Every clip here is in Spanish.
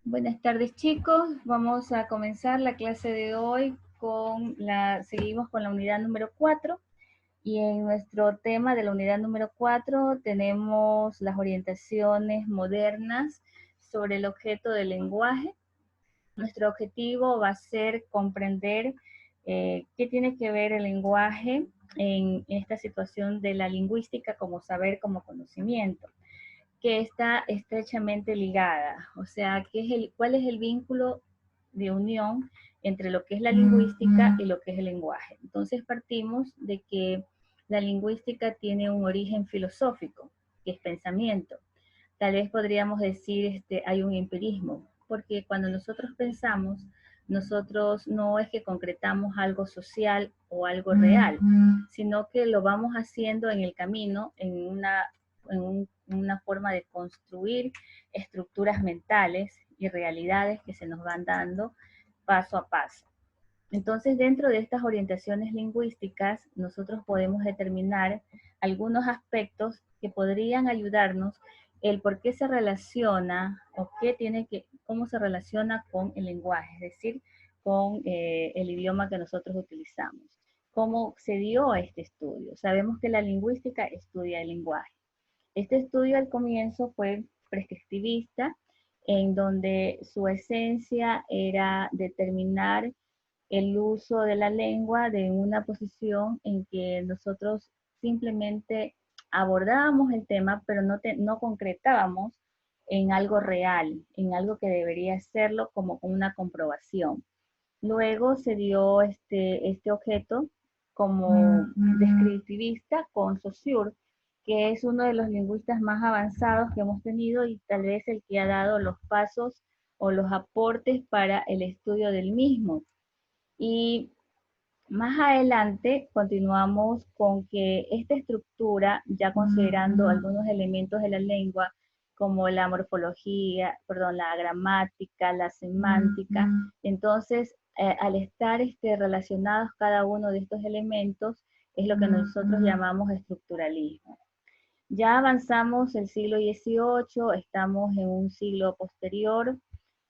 Buenas tardes, chicos. Vamos a comenzar la clase de hoy seguimos con la unidad número 4 y en nuestro tema de la unidad número 4 tenemos las orientaciones modernas sobre el objeto del lenguaje. Nuestro objetivo va a ser comprender qué tiene que ver el lenguaje en esta situación de la lingüística como saber, como conocimiento, que está estrechamente ligada. O sea, ¿cuál es el vínculo de unión entre lo que es la lingüística y lo que es el lenguaje? Entonces partimos de que la lingüística tiene un origen filosófico, que es pensamiento. Tal vez podríamos decir, hay un empirismo, porque cuando nosotros pensamos, nosotros no es que concretamos algo social o algo real, sino que lo vamos haciendo en el camino, en una forma de construir estructuras mentales y realidades que se nos van dando paso a paso. Entonces, dentro de estas orientaciones lingüísticas, nosotros podemos determinar algunos aspectos que podrían ayudarnos el por qué se relaciona o cómo se relaciona con el lenguaje, es decir, con el idioma que nosotros utilizamos. ¿Cómo se dio este estudio? Sabemos que la lingüística estudia el lenguaje. Este estudio al comienzo fue prescriptivista, en donde su esencia era determinar el uso de la lengua de una posición en que nosotros simplemente abordábamos el tema, pero no concretábamos en algo real, en algo que debería serlo como una comprobación. Luego se dio este objeto como descriptivista con Saussure, que es uno de los lingüistas más avanzados que hemos tenido y tal vez el que ha dado los pasos o los aportes para el estudio del mismo. Y más adelante continuamos con que esta estructura, ya considerando algunos elementos de la lengua, como la morfología, perdón, la gramática, la semántica, entonces al estar relacionados cada uno de estos elementos, es lo que nosotros llamamos estructuralismo. Ya avanzamos el siglo XVIII, estamos en un siglo posterior,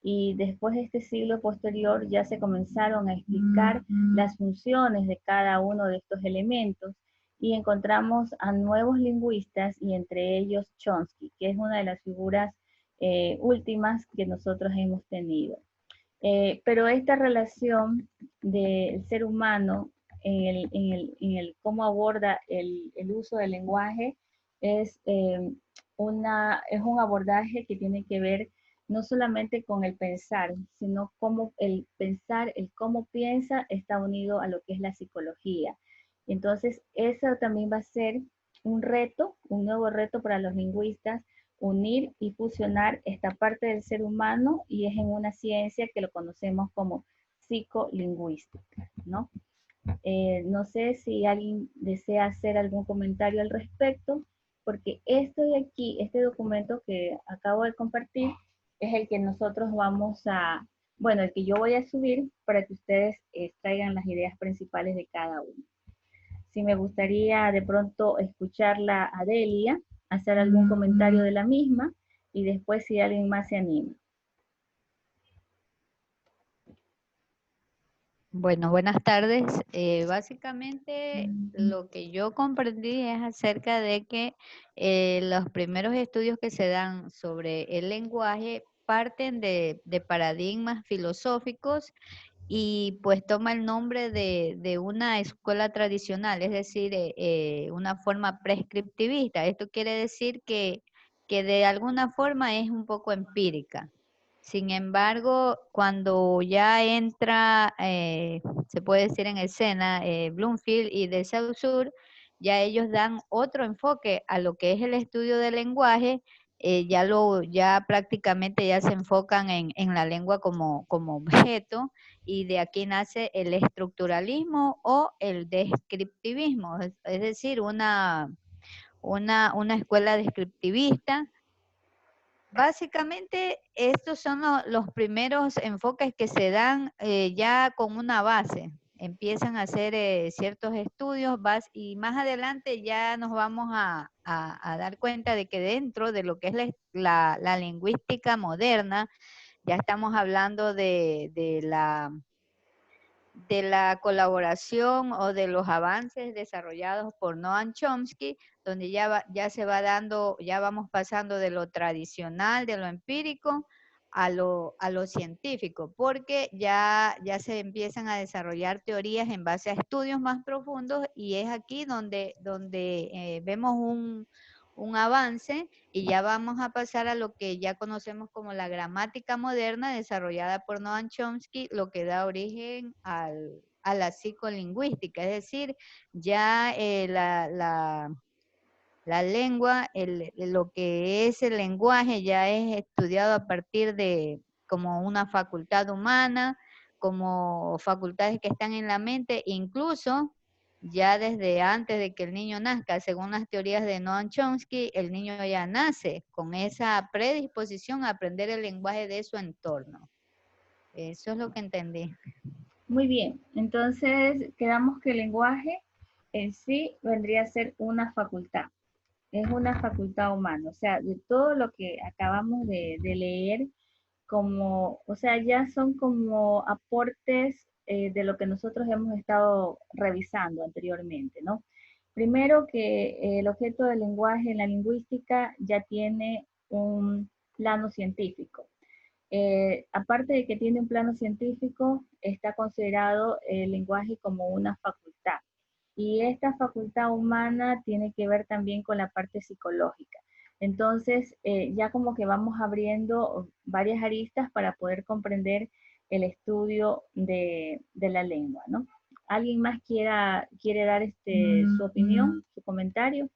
y después de este siglo posterior ya se comenzaron a explicar las funciones de cada uno de estos elementos y encontramos a nuevos lingüistas y entre ellos Chomsky, que es una de las figuras últimas que nosotros hemos tenido. Pero esta relación del ser humano en el cómo aborda el uso del lenguaje es, es un abordaje que tiene que ver no solamente con el pensar, sino cómo el pensar, el cómo piensa está unido a lo que es la psicología. Entonces, eso también va a ser un reto, un nuevo reto para los lingüistas, unir y fusionar esta parte del ser humano y es en una ciencia que lo conocemos como psicolingüística, ¿no? No sé si alguien desea hacer algún comentario al respecto, porque esto de aquí, este documento que acabo de compartir, es el que nosotros bueno, el que yo voy a subir para que ustedes extraigan las ideas principales de cada uno. Si me gustaría de pronto escucharla a Delia, hacer algún comentario de la misma y después si alguien más se anima. Bueno, buenas tardes. Básicamente lo que yo comprendí es acerca de que los primeros estudios que se dan sobre el lenguaje parten de paradigmas filosóficos y pues toma el nombre de una escuela tradicional, es decir, una forma prescriptivista. Esto quiere decir que de alguna forma es un poco empírica. Sin embargo, cuando ya entra, se puede decir en escena, Bloomfield y de Saussure, ya ellos dan otro enfoque a lo que es el estudio del lenguaje, ya prácticamente ya se enfocan en la lengua como objeto, y de aquí nace el estructuralismo o el descriptivismo, es decir, una escuela descriptivista. Básicamente, estos son los primeros enfoques que se dan ya con una base. Empiezan a hacer ciertos estudios y más adelante ya nos vamos a dar cuenta de que dentro de lo que es la lingüística moderna, ya estamos hablando de la colaboración o de los avances desarrollados por Noam Chomsky, donde ya se va dando, ya vamos pasando de lo tradicional, de lo empírico, a lo científico, porque ya se empiezan a desarrollar teorías en base a estudios más profundos, y es aquí donde vemos un avance, y ya vamos a pasar a lo que ya conocemos como la gramática moderna desarrollada por Noam Chomsky, lo que da origen a la psicolingüística, es decir, ya la lengua, lo que es el lenguaje ya es estudiado a partir de como una facultad humana, como facultades que están en la mente, incluso ya desde antes de que el niño nazca, según las teorías de Noam Chomsky, el niño ya nace con esa predisposición a aprender el lenguaje de su entorno. Eso es lo que entendí. Muy bien, entonces quedamos que el lenguaje en sí vendría a ser una facultad. Es una facultad humana, o sea, de todo lo que acabamos de leer, como, o sea, ya son como aportes de lo que nosotros hemos estado revisando anteriormente, ¿no? Primero que el objeto del lenguaje en la lingüística ya tiene un plano científico. Aparte de que tiene un plano científico, está considerado el lenguaje como una facultad. Y esta facultad humana tiene que ver también con la parte psicológica. Entonces, ya como que vamos abriendo varias aristas para poder comprender el estudio de la lengua, ¿no? ¿Alguien más quiere dar su opinión, su comentario?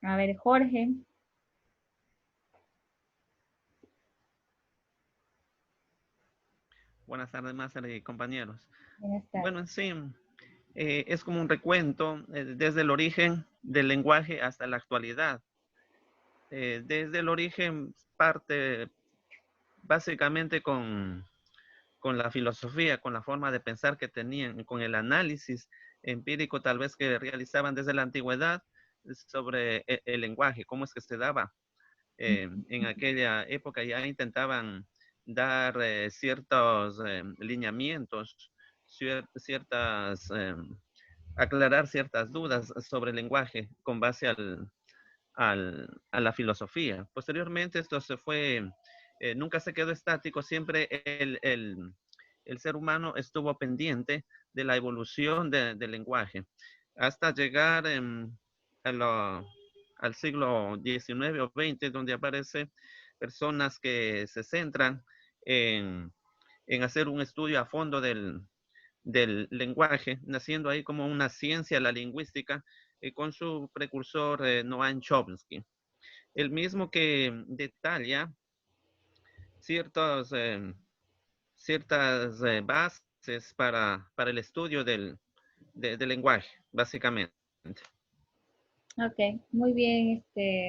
A ver, Jorge. Buenas tardes, máster y compañeros. Buenas tardes. Bueno, sí, es como un recuento desde el origen del lenguaje hasta la actualidad. Desde el origen parte básicamente con la filosofía, con la forma de pensar que tenían, con el análisis empírico tal vez que realizaban desde la antigüedad sobre el lenguaje, cómo es que se daba. En aquella época ya intentaban dar ciertos lineamientos, ciertas, aclarar ciertas dudas sobre el lenguaje con base a la filosofía. Posteriormente esto se fue, nunca se quedó estático, siempre el ser humano estuvo pendiente de la evolución del lenguaje, hasta llegar a al siglo XIX o XX, donde aparecen personas que se centran en hacer un estudio a fondo del lenguaje, naciendo ahí como una ciencia, la lingüística, con su precursor Noam Chomsky. El mismo que detalla ciertos, ciertas bases para el estudio del lenguaje, básicamente. Ok, muy bien,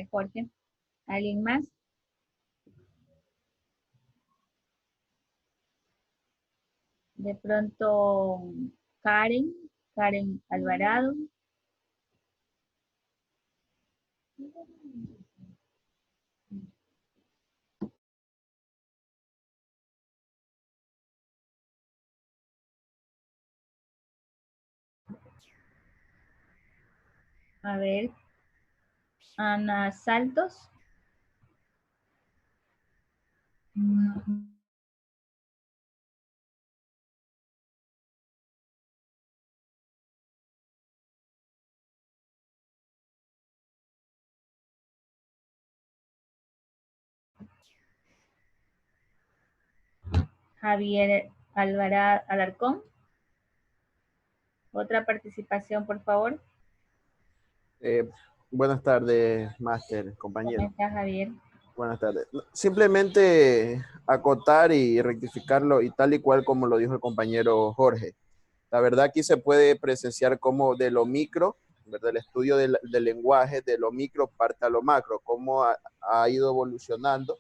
Jorge. ¿Alguien más? De pronto, Karen Alvarado. A ver, Ana Saltos. Javier Alvarado Alarcón. Otra participación, por favor. Buenas tardes, máster, ¿Cómo compañero. está, Javier? Buenas tardes. Simplemente acotar y rectificarlo y tal y cual como lo dijo el compañero Jorge. La verdad aquí se puede presenciar como de lo micro, ¿verdad? El estudio del lenguaje, de lo micro parte a lo macro, cómo ha ido evolucionando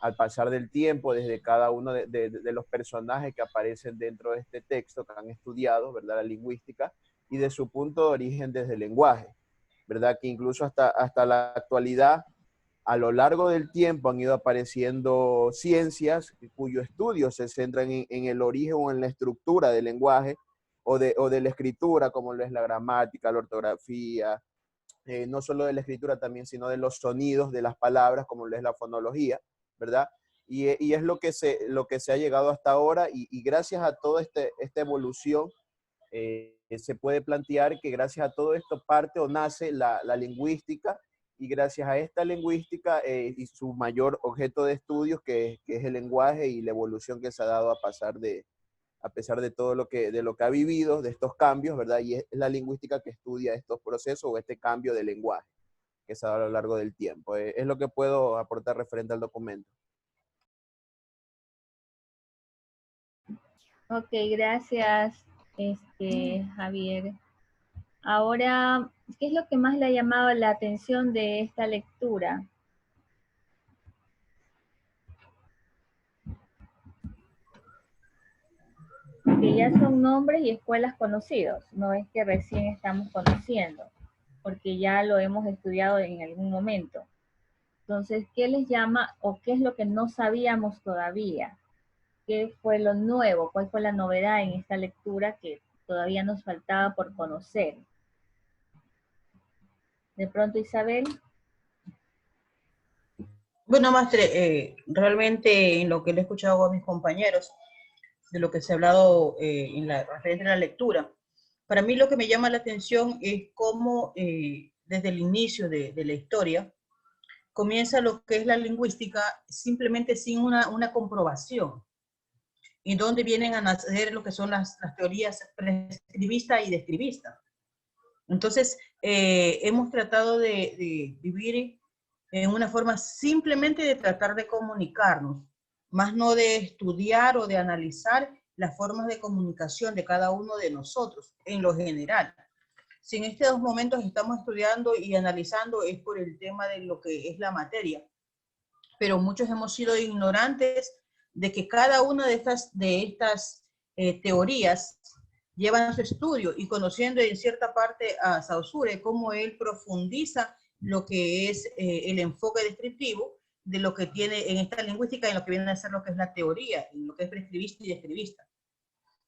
al pasar del tiempo, desde cada uno de los personajes que aparecen dentro de este texto, que han estudiado, ¿verdad?, la lingüística, y de su punto de origen desde el lenguaje, ¿verdad? Que incluso hasta la actualidad, a lo largo del tiempo han ido apareciendo ciencias cuyo estudio se centran en el origen o en la estructura del lenguaje o de la escritura, como lo es la gramática, la ortografía, no solo de la escritura también, sino de los sonidos de las palabras, como lo es la fonología, ¿verdad? Y es lo que se ha llegado hasta ahora y gracias a toda esta evolución, se puede plantear que gracias a todo esto parte o nace la lingüística, y gracias a esta lingüística y su mayor objeto de estudios, que es el lenguaje y la evolución que se ha dado a pesar de todo de lo que ha vivido, de estos cambios, ¿verdad? Y es la lingüística que estudia estos procesos o este cambio de lenguaje que se ha dado a lo largo del tiempo. Es lo que puedo aportar referente al documento. Ok, gracias, Javier. Ahora, ¿qué es lo que más le ha llamado la atención de esta lectura? Que ya son nombres y escuelas conocidos, no es que recién estamos conociendo, porque ya lo hemos estudiado en algún momento. Entonces, ¿qué les llama o qué es lo que no sabíamos todavía? ¿Qué fue lo nuevo? ¿Cuál fue la novedad en esta lectura que todavía nos faltaba por conocer? De pronto, Isabel. Bueno, maestre, realmente en lo que le he escuchado a mis compañeros, de lo que se ha hablado en la referente a la lectura, para mí lo que me llama la atención es cómo desde el inicio de la historia comienza lo que es la lingüística simplemente sin una comprobación, y donde vienen a nacer lo que son las teorías prescriptivista y descriptivista. Entonces, hemos tratado de vivir en una forma simplemente de tratar de comunicarnos, más no de estudiar o de analizar las formas de comunicación de cada uno de nosotros, en lo general. Si en estos momentos estamos estudiando y analizando es por el tema de lo que es la materia, pero muchos hemos sido ignorantes de que cada una de estas teorías llevan su estudio, y conociendo en cierta parte a Saussure, cómo él profundiza lo que es el enfoque descriptivo de lo que tiene en esta lingüística, en lo que viene a ser lo que es la teoría, en lo que es prescriptivista y descriptivista.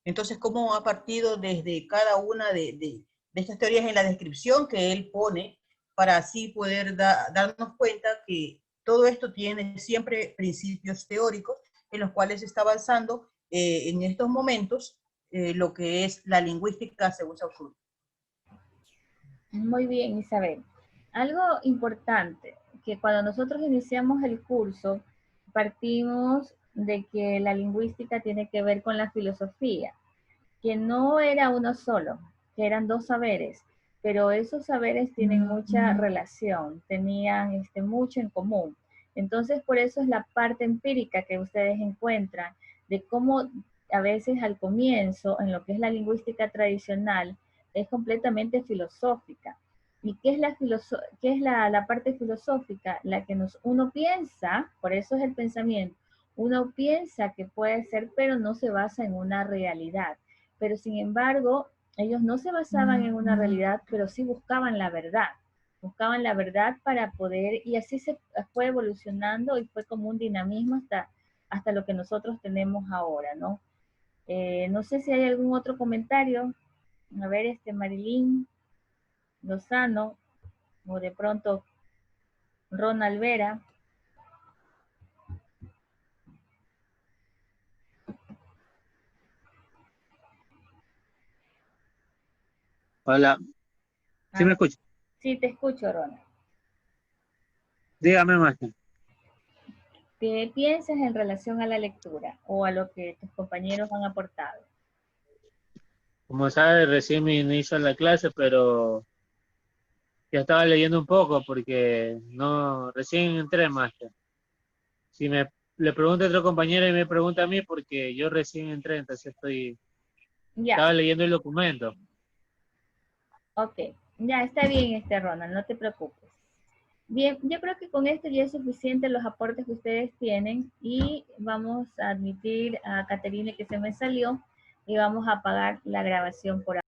Entonces, cómo ha partido desde cada una de estas teorías en la descripción que él pone, para así poder darnos cuenta que todo esto tiene siempre principios teóricos en los cuales se está avanzando en estos momentos lo que es la lingüística según Saussure. Muy bien, Isabel. Algo importante, que cuando nosotros iniciamos el curso, partimos de que la lingüística tiene que ver con la filosofía, que no era uno solo, que eran dos saberes, pero esos saberes tienen mucha relación, tenían mucho en común. Entonces, por eso es la parte empírica que ustedes encuentran, de cómo a veces al comienzo, en lo que es la lingüística tradicional, es completamente filosófica. ¿Y qué es la parte filosófica? La que uno piensa, por eso es el pensamiento, uno piensa que puede ser, pero no se basa en una realidad. Pero sin embargo, ellos no se basaban en una realidad, pero sí buscaban la verdad. Buscaban la verdad para poder, y así se fue evolucionando y fue como un dinamismo hasta lo que nosotros tenemos ahora, ¿no? No sé si hay algún otro comentario. A ver, Marilyn Lozano, o de pronto Ronald Vera. Hola, ¿sí me escucha? Sí, te escucho, Ronald. Dígame, maestro. ¿Qué piensas en relación a la lectura o a lo que tus compañeros han aportado? Como sabe, recién me inicio en la clase, pero ya estaba leyendo un poco porque no, recién entré, maestro. Si le pregunta a otro compañero y me pregunta a mí, porque yo recién entré, entonces estaba leyendo el documento. Ok, ya está bien, Ronald, no te preocupes. Bien, yo creo que con esto ya es suficiente los aportes que ustedes tienen y vamos a admitir a Caterine que se me salió y vamos a apagar la grabación por ahora.